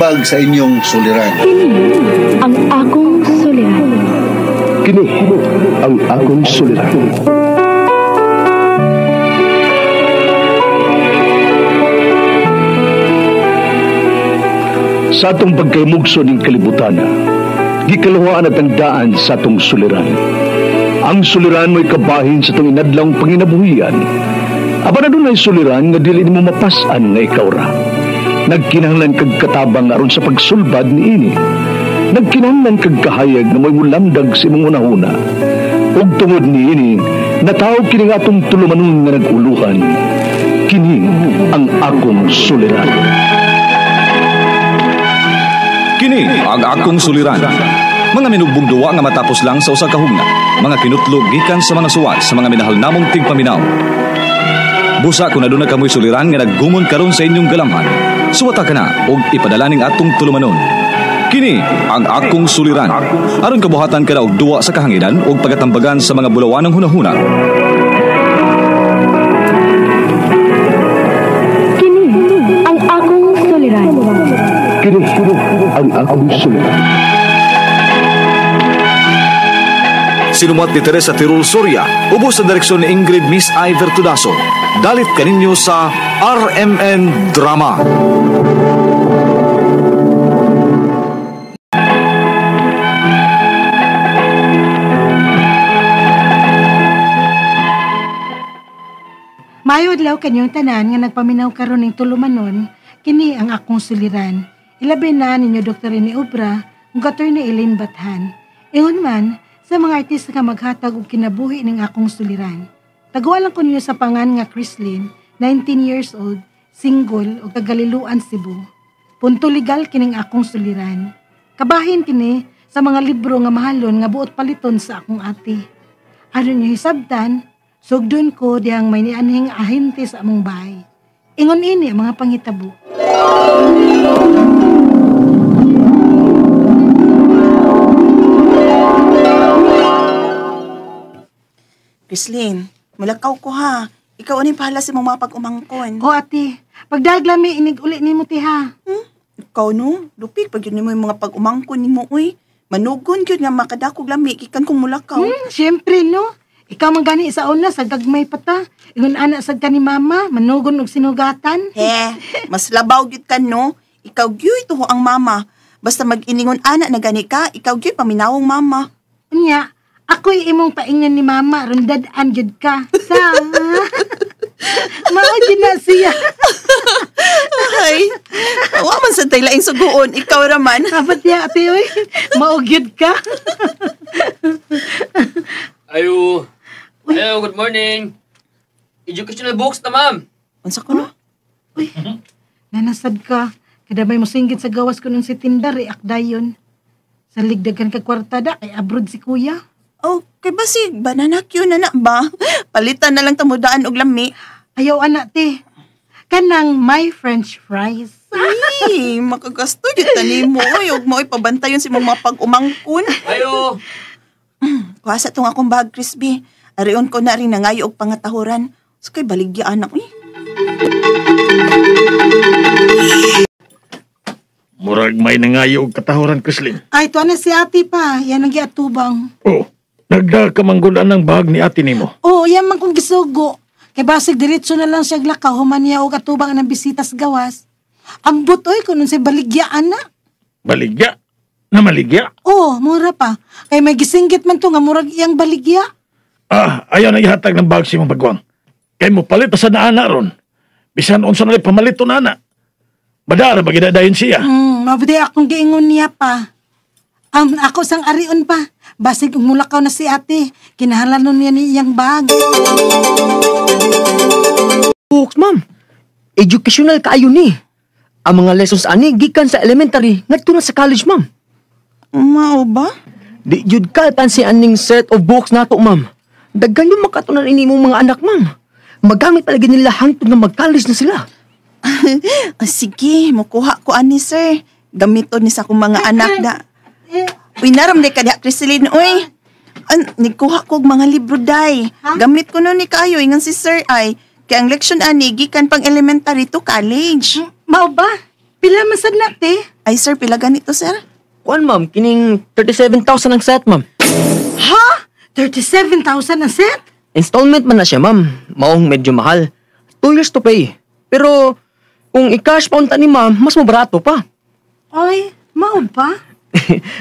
bag sa inyong suliran. Ang akong suliran. Kini ang akong suliran. Sa atong pagkaymugso ng kalibutan, gikaluhaan at ang daan sa atong suliran. Ang suliran mo'y kabahin sa itong inadlang panginabuhian. Aba na doon ay suliran nga dili mo mapasan nga ikaw ra. Nagkinahanglan kag katabang aron sa pagsulbad ni ini. Nagkinahanglan kag kahayag na may mulamdag sa imong unahuna. Ug tungod ni ini, natawag kini nga atong tulumanon nga naguluhan. Kini ang akong suliran. Kini ang akong suliran. Mga minugbong duwa nga matapos lang sa usa ka hugna. Mga kinutlog gikan sa mga suwat sa mga minahal namong tigpaminaw. Busa kung aduna kamoy suliran nga naggumon karon sa inyong galamhan. Suwata ka na og ipadala ning atong tulumanon. Kini ang akong suliran. Aron kabuhatan ka na og duwa sa kahanginan og pagatambagan sa mga bulawanong hunahuna. Kini ang akong suliran. Kini ang akong suliran. Sinumat ni Teresa Tirul Soria, ubos sa direksyon ni Ingrid Miss Iver Tudaso. Dalit kaninyo sa RMN Drama. Mayo adlaw kanyang tanan nga nagpaminaw karon ning tulumanon, kini ang akong suliran. Ilabi na ninyo Dr. Rene Obra, ug Attorney Elaine Bathan. Ingon man sa mga artista nga maghatag og kinabuhi ning akong suliran. Taguan lang ko ninyo sa pangan nga Chrislyn, 19 years old, single ug tagaliluan Cebu. Punto legal kining akong suliran. Kabahin kini sa mga libro nga mahalon nga buot paliton sa akong ate. Aron niyo hisabtan, sugdon ko diyang may nianhing ahente sa among bahay. Ingon ini ang mga pangitabo. Chrislyn, mulakaw ko ha. Ikaw aning pahala sa mga pag-umangkon. O ate, pagdaglami inig uli nimo ti ha. Ikaw no, lupik pag yun mo yung mga pag-umangkon ni mo, uy. Manugon yun nga makadakog lami, ikan kong mulakaw. Siyempre no. Ikaw man gani sa una, sa gagmay pata. Ingon anak sa ni mama, manugon og sinugatan. Mas labaw gyud ka no. Ikaw gyud tuho ang mama. Basta mag-iningon anak na gani ka, ikaw gyud paminawong mama. Unya, ako'y imong paingnan ni mama, rundad-an gyud ka. Sa maod na siya. Ay, wa man sa tay laing suguon, ikaw raman. Dapat ya ate oy, maugyod ka. Ayo, good morning. Educational books na, ma'am. Unsa ko no? Uy, nanasad ka. Kada may mosinggit sa gawas ko nun si Tindar, akdayon. Sa ligdagan ka kwartada, kay abroad si kuya. Oh, kay basig, banana Q na na ba? Palitan na lang tamudaan og lami. Ayaw anak te. Kanang my French fries. Ay, makagasto yun tani mo. Huwag mo ipabantayon si mong mga pag-umangkon. Ayo. Kuha sa itong akong bag, Crispy. Arion ko na rin nangayo og pangatahuran. So kay baligya anak, uy. Murag may nangayo og katahuran, Chrislyn. Ay, ito na si ate pa. Yan ang giatubang. Oh, nagdakamanggulan ng bag ni ate nimo. Oo, yan man kong gisugo. Kay basig diretso na lang siya glakaw, human niya og atubang ng bisita sa gawas. Ambot oy kuno si baligya anak. Baligya? Na maligya? Oo, mura pa. Kay may gisinggit man to nga murag iyang baligya. Ayaw na ihatag ng bag si mong bagwang. Kay mo palit sa naana ron. Bisan unsa na pamalit to nana. Badara ba gidadayon siya? Mabudi akong giingon niya pa. Ako sang arion pa. Basig umulakaw na si ate. Kinahalanon niya ni iyang bag. Books, ma'am. Educational kaayo ni. Ang mga lessons ani gikan sa elementary ngadto na sa college, ma'am. Mao ba? Di jud ka tansi aning set of books nato, ma'am. Daghan yung makatunan ini mong mga anak, ma'am. Magamit palagi nila hangtod na mag-college na sila. Sige, mukuha ko ani, sir. Gamiton ni sa akong mga anak da. Uy, naram di ka da, Criseline, uy. Nikuha ko og mga libro, day. Gamit ko nun ni kayo, ingan si sir ay. Kaya ang leksyon ani, gikan pang elementary to college. Mao ba? Pila masad na, te? Ay sir, pila ganito sir? Kuan ma'am, kining 37,000 ang set ma'am. Ha? 37,000 ang set? Installment man na siya ma'am. Maong medyo mahal. 2 years to pay. Pero kung i-cash pa unta ni ma'am, mas mabarato pa. Ay, mao ba?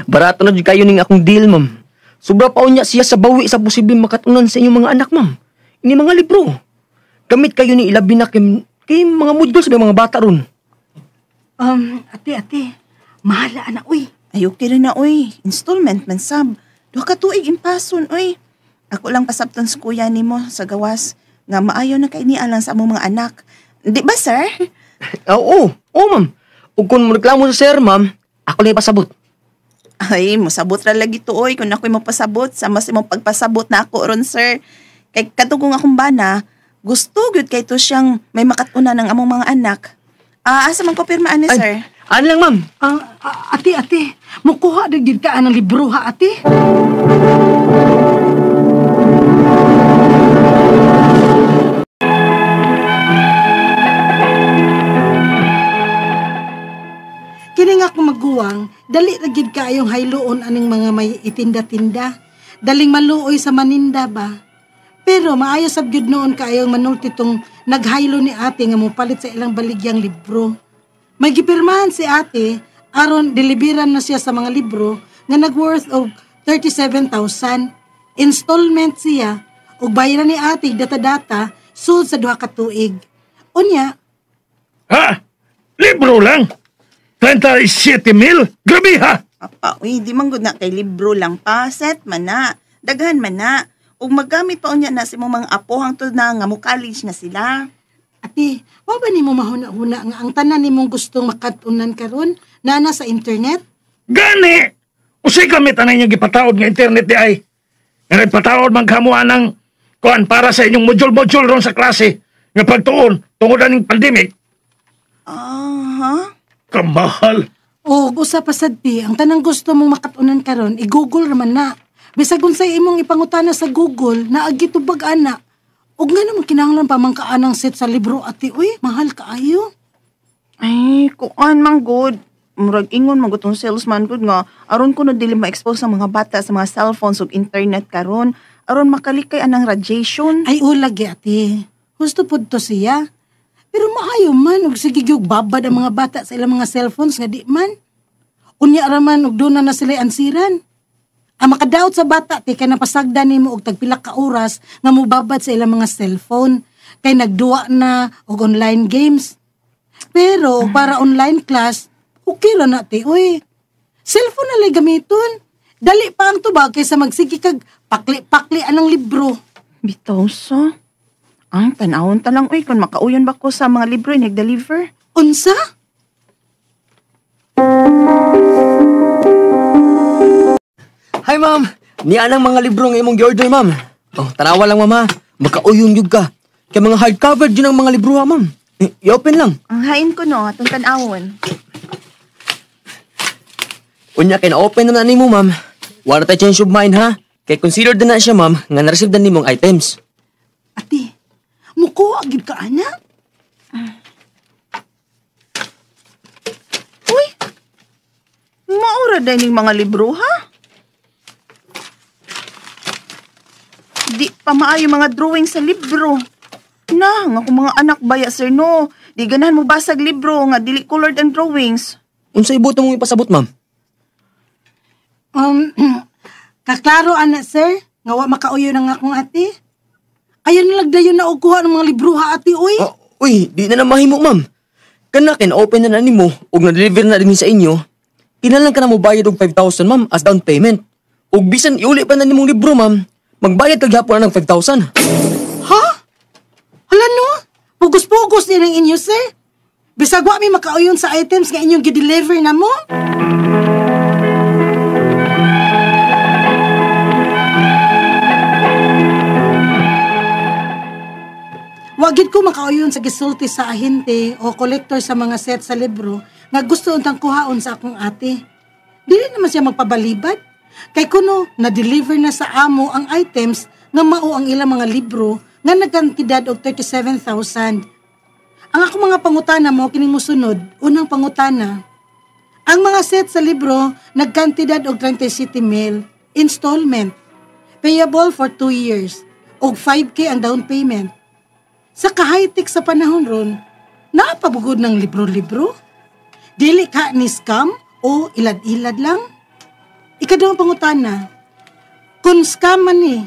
Barato na di kayo ning akong deal ma'am. Sobra pa unya siya sa bawi sa posibleng makatunan sa inyong mga anak ma'am. Ini mga libro. Gamit kayo ni ilabi na kay mga module sa mga bata ron. Ate, mahala na, uy. Ay okay rin na uy, installment man sab. Duha ka tuig impason uy. Ako lang pasabton sa kuya nimo sa gawas nga maayo na kay nialang sa among mga anak. Di ba sir? Oo, ma'am. Ug kung reklamo sa sir ma'am, ako lang ipasabot. Ay, musabot ra lagi to oy kung ako'y mapasabot sa mas imong pagpasabot na ako ron sir. Kay katugong akong bana, gusto gyud kay to siyang may makatuna ng among mga anak. Asa man ko pirma ani sir? Ano lang ma'am? Ate, mukuha na gid ka ng libro ha, ate? Kini nga kung maguwang, dali na gid kaayong hayloon aning mga may itinda-tinda. Daling maluoy sa maninda ba? Pero maayo sab gyud noon kaayong manulti tong naghaylo ni ate nga mopalit sa ilang baligyang libro. May gipirmahan si ate aron deliveran na siya sa mga libro nga nag-worth of 37,000. Installment siya ug bayaran ni ate data-data sud sa duha ka tuig. Unya, Ha? Libro lang? 37,000? Grabe ha! Uy, di man gud na kay libro lang pa, set man na. Daghan man na. Ug maggamit pa unya na si mong mga apo hangtod na nga mo college na sila. ate, wa ba nimo mahuna-huna nga ang tanan nimong gustong makatunan karon nana sa internet? Gani! Usay kami tanay niyo gipataod nga internet di ay. Nga nagpataod maghamuan ng kuan para sa inyong module-module ron sa klase. Nga pagtuon, tungod ng pandemic. Ha? Kamahal. O, usa pa sad pi, ang tanang gusto mong makatunan karon, i-Google raman na. Bisag unsay imong ipangutana sa Google, naagi tubag ana. Ug nga naman kinahanglan pa man kaanang set sa libro ate, uy, mahal kaayo. Ay, kuan man good. Murag ingon man gud tong salesman good nga aron kuno dili ma-expose ang mga bata sa mga cellphones ug internet karon aron makalikay anang radiation. Ay ulag ate. Gusto pud to siya. Pero maayo man ug sige gyud babad ang mga bata sa ilang mga cellphones nga di man. Unya ra man ug doon na sila ansiran. Ang makadaot sa bata ti kay napasagdan nimo og tagpila ka oras nga mobabad sa ilang mga cellphone kay nagduwa na og online games. Pero para online class, okay ra na ti uy. Cellphone na lay gamiton. Dali pa ang tubag kaysa magsigi kag pakli-pakli anang libro. Bitaw so. Ang tanawon ta lang uy kung makauyon ba ko sa mga libro nag-deliver. Unsa? Hi ma'am, niya ang mga libro nga imong gi-order ma'am. Oh, tanawa lang mama, makauyon yun ka. Kaya mga hardcover din ang mga libro ha ma'am. I-open lang. Ang hain ko no, atong tanawon. Unya kay na-open na nimo ma'am. Wala tayo change of mind ha. Kay consider din na siya ma'am nga na-receive na nimong items. Ate, mukuha gid ka ana? Uy! Maura din yung mga libro ha? Di pa maayo mga drawing sa libro. Na, nga kung mga anak baya sir no. Di ganahan mo basag libro nga dili colored and drawings. Unsa ibuto mong ipasabot ma'am? Kaklaro ana sir, nga wa makauyo na nga akong ate. Ayan nalagdayon na og kuha ng mga libro ha ate uy. Uy, di na mahimo ma'am. Kana kin open na nimo ug na-deliver na din sa inyo. Kinahanglan ka na mo bayad og 5,000 ma'am as down payment. Ug bisan iuli pa na nimong libro ma'am, magbayad kag gyapon na ng 5,000. Ha? Hala no? Pugos-pugos din ang inyo sir. Bisag wa mi makauyon sa items nga inyong gi-deliver na mo. Wagid ko makauyon sa gisulti sa ahente o kolektor sa mga set sa libro nga gusto untang kuhaon sa akong ate. Dili naman siya magpabalibad. Kay kuno, na-deliver na sa amo ang items nga mao ang ilang mga libro nga nagkantidad og 37,000. Ang ako mga pangutana mo kining mosunod. Unang pangutana. Ang mga set sa libro nagkantidad og 37,000 installment payable for 2 years og 5K ang down payment. Sa ka-high-tech sa panahon ron, napabugod ng libro-libro? Dili ka ni scam o ilad-ilad lang? Ikaduhang pangutana. Kung scam man ni,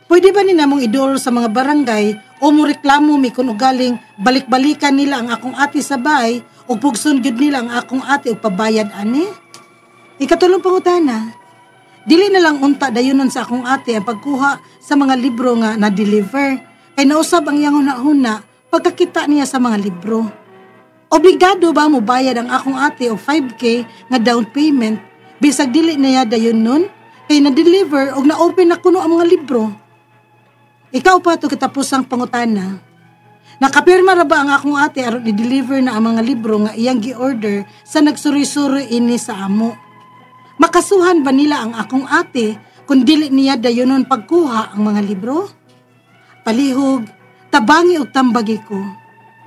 pwede ba ni namong idol sa mga barangay o mo reklamo mi kung ugaling balik-balikan nila ang akong ate sa bahay o pugson gyud nila ang akong ate og pabayad ani? Ikatulong pangutana. Dili na lang unta dayonon sa akong ate ang pagkuha sa mga libro nga na-deliver kay nausab ang iyang huna-huna pagkakita niya sa mga libro. Obligado ba mo bayad ang akong ate og 5K nga down payment bisag dili niya dayonon kay na-deliver og na-open na kuno ang mga libro? Ikaw pa to kitapusang pangutana. Nakapirma ra ba ang akong ate aron i-deliver na ang mga libro nga iyang gi-order sa nagsuri-suri ini sa amo? Makasuhan ba nila ang akong ate kung dili niya dayonon pagkuha ang mga libro? Palihog, tabangi og tambagi ko.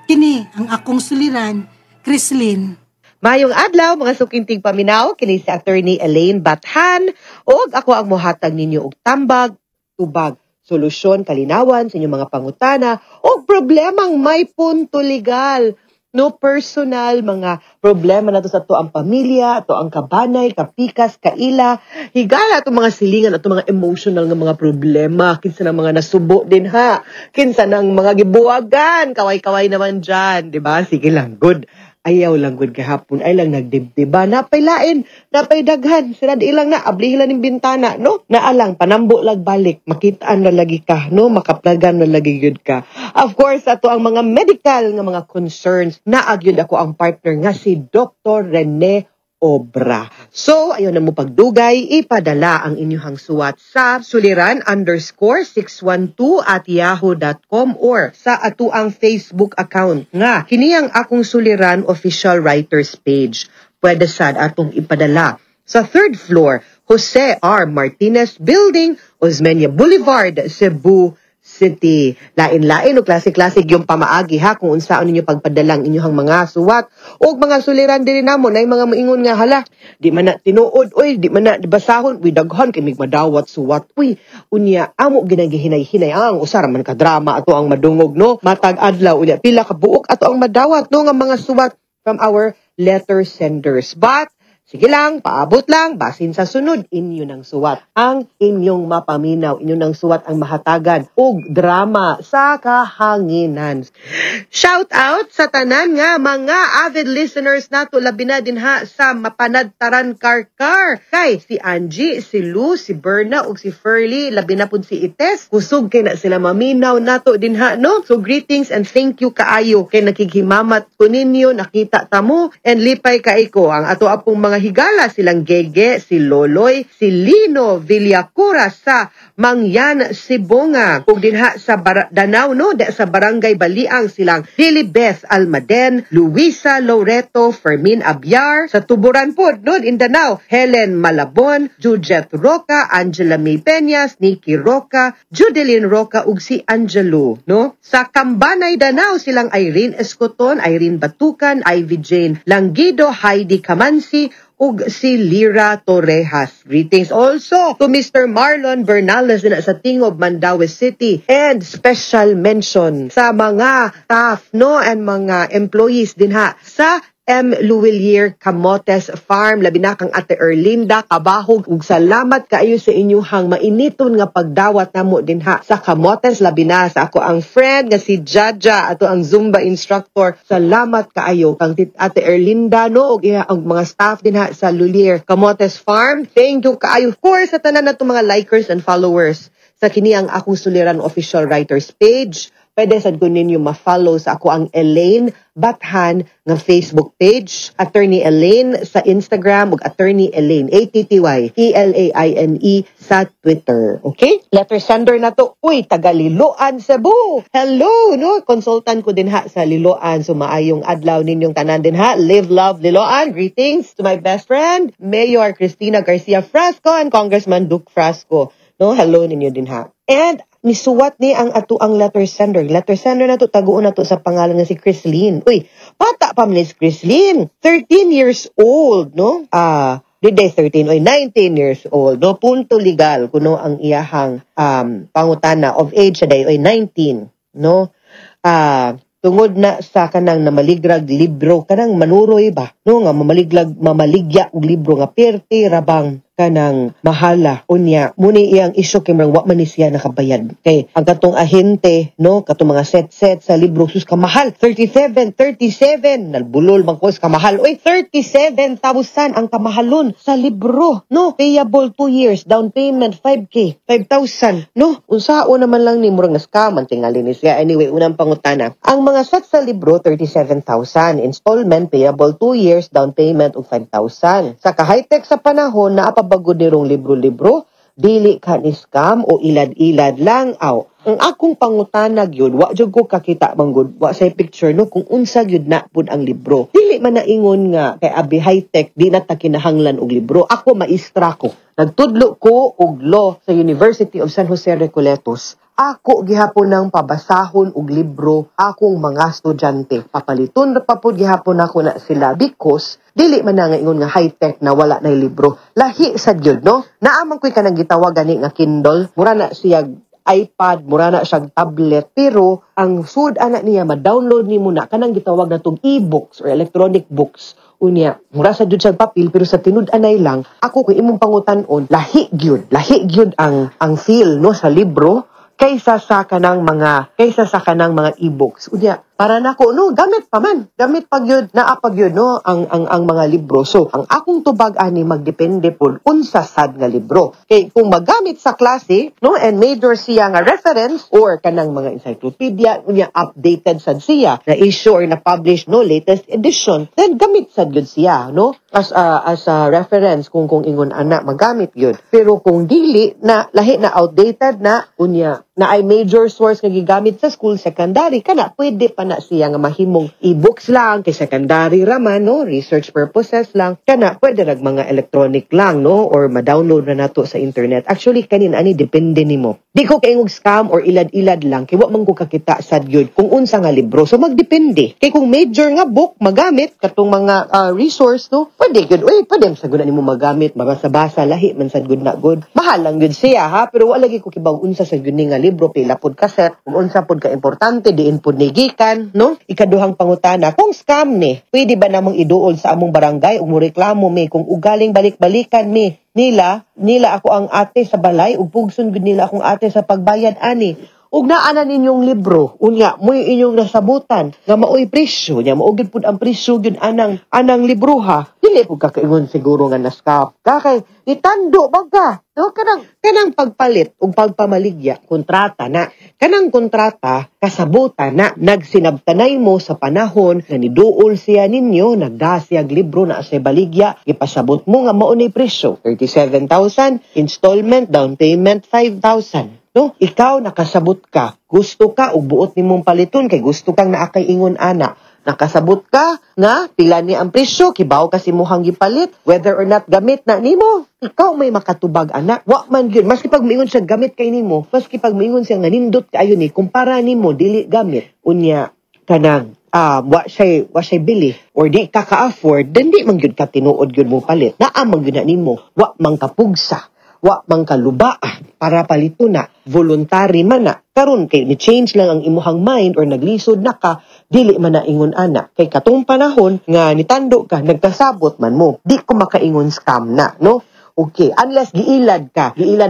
Kini ang akong suliran, Crislin. Mayong adlaw mga sukintig paminaw, kini si Attorney Elaine Bathan ug ako ang mohatag ninyo og tambag, tubag, solusyon, kalinawan sa inyong mga pangutana o problemang may punto legal. No personal, mga problema na to sa to ang pamilya, to ang kabanay, kapikas, kaila, higala to mga silingan at mga emotional nga mga problema, kinsa ng mga nasubo din ha, kinsa ng mga gibuwagan, kaway-kaway naman dyan, di ba? Sige lang, good. Ayaw lang good kahapon, ay lang nagdibdiba, napay lain, napay daghan, sila di ilang na, ablihilan ng bintana, no? Naalang, panambo lag balik, makitaan na lagi ka, no? Makaplagan na lagi yun ka. Of course, ato ang mga medical nga mga concerns, naagyod ako ang partner nga si Dr. Rene Obra. So, ayaw na mo pagdugay, ipadala ang inyong suwat sa suliran_612@yahoo.com or sa atuang Facebook account nga kiniyang akong suliran official writers page. Pwede sad atong ipadala sa 3rd floor, Jose R. Martinez Building, Osmeña Boulevard, Cebu City. Lain-lain o klase-klase yung pamaagi ha kung unsaon ninyo pagpadalang inyong mga suwat o mga suliran diri namo na mga maingon nga hala di man na tinuod oy di man na basahon uy daghan kay mig madawat suwat uy unya amo ginagihinay-hinay ang usara man ka drama ato ang madungog no matag adlaw unya pila ka buok ato ang madawat no nga mga suwat from our letter senders. But sige lang, paabot lang, basin sa sunod, inyo ng suwat. Ang inyong mapaminaw, inyo ng suwat ang mahatagan og drama sa kahanginan. Shout out sa tanan nga mga avid listeners nato labi na din ha sa Mapanadtaran Karkar. Kay si Angie, si Lou, si Berna ug si Furley, labi na pud si Ites. Kusog kay na sila maminaw nato din ha no. So greetings and thank you kaayo kay nakighimamat ko ninyo, nakita tamo and lipay kaiko ang ato apong mga higala silang Gege, si Loloy, si Lino Villacura sa Mangyan, Sibonga. Ug dinha sa Danau no, sa Barangay Baliang silang Lilibeth Almaden, Luisa Loreto, Fermin Abiar, sa Tuburan pod no in Danau, Helen Malabon, Jujet Roca, Angela May Peñas, Nikki Roca, Judeline Roca ug si Angelo no. Sa Cambanay Danau silang Irene Escoton, Irene Batukan, Ivy Jane Langido, Heidi Kamansi ug si Lira Torrejas. Greetings also to Mr. Marlon Bernales din sa Tingob, Mandaue City. And special mention sa mga staff no and mga employees din ha sa M. Luwilier Camotes Farm. Labi na kang Ate Erlinda Kabahog. Ug salamat kaayo sa inyuhang mainiton nga pagdawat namo din ha sa Camotes. Labi na sa ako ang friend nga si Jaja ato ang Zumba instructor. Salamat kaayo kang Ate Erlinda no ug ang mga staff din ha sa Luwilier Camotes Farm. Thank you kaayo of course sa tanan nato mga likers and followers sa kini ang akong suliran official writers page. Pwede sad ko ninyo ma-follow sa ako ang Elaine Bathan nga Facebook page, Attorney Elaine sa Instagram ug Attorney Elaine ATTY sa Twitter. Okay? Letter sender na to. Uy, taga Liloan, Cebu. Hello, no? Consultant ko din ha sa Liloan. So maayong adlaw ninyong tanan din ha. Live, love, Liloan. Greetings to my best friend, Mayor Cristina Garcia Frasco and Congressman Duke Frasco. No, hello ninyo din ha. And nisuwat ni ang ato ang letter sender. Letter sender na to, taguon na to sa pangalan nga si Chrislyn. Uy, bata pa man si Chrislyn. 13 years old, no? Diday 13 oy 19 years old, no? Punto legal kuno ang iyahang pangutana of age today oy 19, no? Tungod na sa kanang namaligrag libro kanang manuroy ba, no, nga mamaligya og libro nga perti rabang kanang mahala unya muni iyang isyu kay wa man ni siya nakabayad kay ang katong ahente, no, katong mga set sa libro sus kamahal 37 nalbulol man ko sa kamahal oy 37,000 ang kamahalon sa libro, no, payable 2 years, down payment 5K 5,000, no, unsao naman lang ni murang scam man tingali ni siya. Anyway, unang pangutana, ang mga set sa libro 37,000, installment payable 2 years, down payment og 5,000. Sa ka-high-tech sa panahon na bago dirong libro-libro, dili ka ni scam o ilad-ilad lang aw. Ang akong pangutanag yun, wa jud ko kakita manggod, wa say picture no kung unsa gyud na pud ang libro. Dili man naingon nga kay abi high-tech di na ta kinahanglan og libro. Ako maestra ko. Nagtudlo ko og law sa University of San Jose Recoletos. Ako gihapon nang pabasahon og libro akong mga estudyante. Papaliton ra pa pud gihapon ako na sila because dili man nga ingon nga high-tech na wala na libro. Lahi sad gyud, no? Naamang ko'y kanang gitawag gani nga Kindle, mura na siya iPad, mura na siyang tablet, pero ang sud ana niya ma-download nimo na kanang gitawag na tong e-books or electronic books. Unya, mura sa jud sa papel pero sa tinud-anay lang, ako kung imong pangutan-on, lahi gyud ang feel no sa libro kaysa sa kanang mga e-books. Unya, para nako no gamit pa gyud naapag yun no ang mga libro. So ang akong tubag ani magdepende pud unsa sad nga libro. Kay kung magamit sa klase no and major siya nga reference or kanang mga encyclopedia unya updated sad siya na issue or na publish no latest edition, then gamit sad gyud siya no as a reference kung ingon ana magamit gyud. Pero kung dili na lahi na outdated na unya na ay major source nga gigamit sa school secondary kana pwede pa na siya nga mahimong e-books lang kay secondary raman no research purposes lang kana pwede rag mga electronic lang no or ma-download na nato sa internet. Actually kanin ani depende nimo. Di ko kaingog scam or ilad-ilad lang kay wa man ko kakita sad gyud kung unsa nga libro. So magdepende. Kay kung major nga book magamit katong mga resource no pwede gyud pwede sa gud nimo magamit mabasa-basa lahi man sad gud na good. Mahal lang gyud siya ha pero wala gyud ko kibaw unsa sad gyud nga libro pila pud kaset kung unsa pud ka importante diin pud ni gikan no. Ikaduhang pangutana, kung scam ni pwede ba namang iduol sa among barangay ug moreklamo mi kung ugaling balik-balikan mi nila ako ang ate sa balay ug pugson gud nila akong ate sa pagbayad ani ug naa na ninyong libro unya moy inyong nasabutan nga maoy presyo nya maugid pud ang presyo gyud anang libro ha dili pud kakaingon siguro nga naskap kay itando baga no kanang pagpalit ug pagpamaligya kontrata na kanang kontrata kasabutan na nagsinabtanay mo sa panahon na niduol siya ninyo nagdasiyag libro na sa baligya ipasabot mo nga mao ni presyo 37,000 installment down payment 5,000. No, ikaw nakasabot ka. Gusto ka og buot nimong paliton kay gusto kang naakay ingon ana. Nakasabot ka nga pila ni ang presyo kibaw kasi mohang gipalit whether or not gamit na nimo. Ikaw may makatubag ana. Wa man gyud maski pag moingon siya gamit kay nimo, maski pag moingon siya nga nindot kaayo ni kumpara nimo dili gamit. Unya kanang wa siya bili or di ka ka-afford, then di man gyud ka tinuod gyud mo palit. Naa man gyud na nimo, wa man kapugsa. Wa mang kaluba para palito na voluntary man na karon kay ni change lang ang imuhang mind or naglisod na ka dili man na ingon ana kay katong panahon nga nitando ka nagkasabot man mo di ko makaingon scam na no. Okay, unless giilad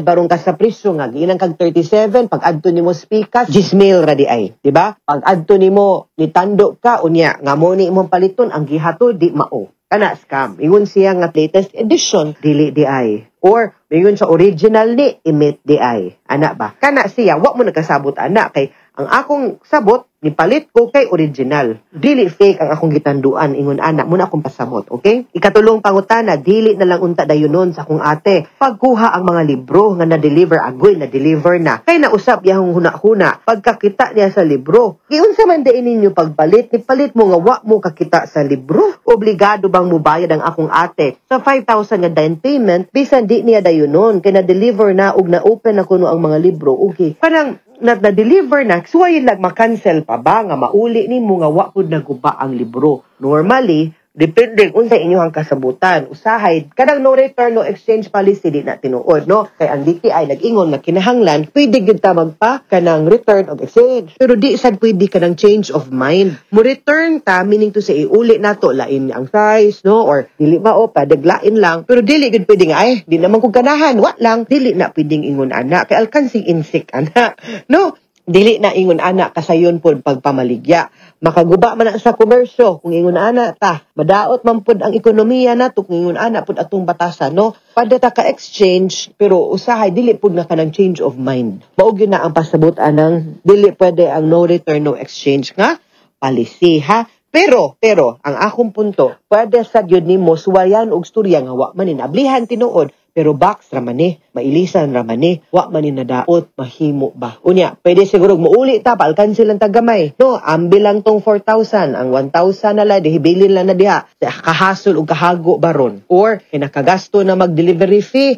barong ka sa presyo nga giilang kag 37 pag adto nimo speaker 10,000 ra di ay, di ba? Pag adto nimo nitando ka unya nga mo ni imong paliton ang gihatod di mao. Kana scam. Ingon siya nga latest edition dili di ay. Or ingon sa original ni imit di ay. Ana ba? Kana siya wa mo nagkasabot ana kay ang akong sabot nipalit ko kay original. Dili fake ang akong gitanduan ingon ana muna akong pasabot, okay? Ikatulong pangutana, dili na lang unta dayonon sa akong ate. Pagkuha ang mga libro nga na-deliver agoy na-deliver na. Kay nausap yahong huna-huna pagkakita niya sa libro. Giunsa man diin ninyo pagpalit, nipalit mo nga wa mo kakita sa libro. Obligado bang mubayad ang akong ate sa 5,000 nga down payment bisan di niya dayonon kay na-deliver na ug na-open na kuno ang mga libro. Okay. Parang na-deliver na, suway lang makancel pa ba nga mauli ni mo nga wa pud naguba ang libro. Normally, depende kung sa inyong kasabutan. Usahay, kadang no return, no exchange policy di na tinuod, no? Kaya ang DTI nag-ingon na kinahanglan, pwede gyud ta magpa kanang return of exchange. Pero di sad pwede kanang change of mind. Mo return ta, meaning to say, iuli nato, lain ang size, no? Or dili mao pa, daglain lang. Pero dili gyud pwede nga, ay, di naman ko ganahan, wa lang. Dili na pwedeng ingon ana. Kaya alkansing insik ana, no? Dili na ingon ana kasayon pod pagpamaligya. Makaguba man na sa komersyo kung ingon ana ta. Madaot man pod ang ekonomiya nato kung ingon ana pod atong batasan, no? Pada ta ka exchange pero usahay dili pod na kanang change of mind. Mao gyud na ang pasabot anang dili pwede ang no return no exchange nga policy, ha? Pero ang akong punto, pwede sa gyud nimo suwayan og storya nga wa man ablihan tinuod. Pero box ramani, mailisan ramani, wa man ni nadaot, mahimo ba? Unya, pwede siguro mauli ta, paalkansi lang tagamay. No, ambil lang tong 4,000, ang 1,000 na lang, dihibilin lang na diha. Kahasol o kahago baron. Or, kinakagasto na mag-delivery fee,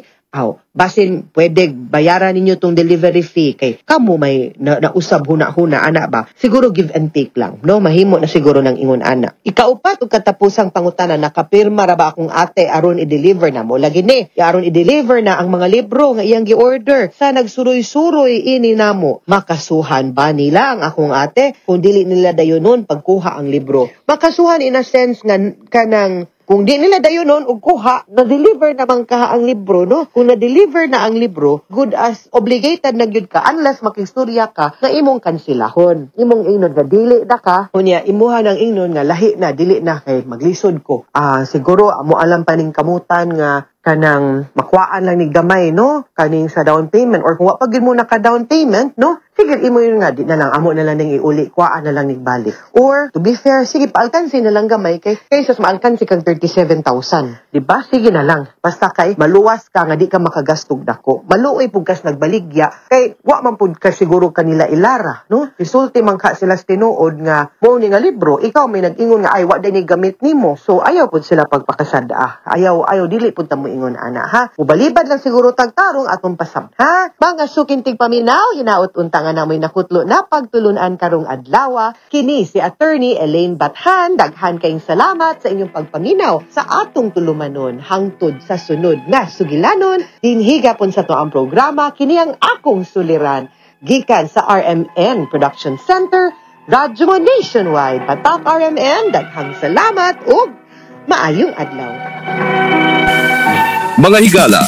basin pwede bayaran ninyo tong delivery fee kay kamo may nausab huna-huna ana ba siguro give and take lang no mahimo na siguro ng ingon ana. Ikaupat ug katapusang pangutana, nakapirma ra ba akong ate aron i-deliver na mo lagi ni aron i-deliver na ang mga libro nga iyang gi-order sa nagsuroy-suroy ini namo, makasuhan ba nila ang akong ate kung dili nila dayonon pagkuha ang libro? Makasuhan in a sense nga kanang kung di nila dayonon og kuha, na-deliver naman ka ang libro, no? Kung na-deliver na ang libro, good as obligated na gyud ka unless makistorya ka na imong kansilahon. Imong ingnon nga dili na ka, unya imuha ng ingnon nga lahi na dili na kay maglisod ko. Siguro amo alam pa ning kamutan nga kanang makuhaan lang ni gamay, no? Kaning sa down payment or kung wa pa gyud mo naka down payment, no? Sige, imo yun nga, di na lang, amo na lang ning iuli, kuhaan na lang ning balik. Or, to be fair, sige, paalkansi na lang gamay kay sus maalkansi kang 37,000. Diba? Sige na lang. Basta kay, maluwas ka nga di ka makagastog dako. Maluoy pugkas nagbaligya, kay, wa man pud ka siguro kanila ilara, no? Isulti man ka sila tinuod nga, mo ni nga libro, ikaw may nag-ingon nga, ay, wa din gamit nimo. So, ayaw pud sila pagpakasad, Ayaw, dili pud ta mo ingon, ana, ha? Mubalibad lang siguro tagtarong atong pasab, ha? Mga sukintig paminaw, hinaot unta nga na may nakutlo na pagtulunan karong adlaw. Kini si Attorney Elaine Bathan. Daghan kayong salamat sa inyong pagpaminaw sa atong tulumanon hangtod sa sunod nga sugilanon. Dinhiga pon sa to ang programa, kini ang akong suliran. Gikan sa RMN Production Center, Radyo mo Nationwide. Patak RMN, daghang salamat ug maayong adlaw. Mga higala,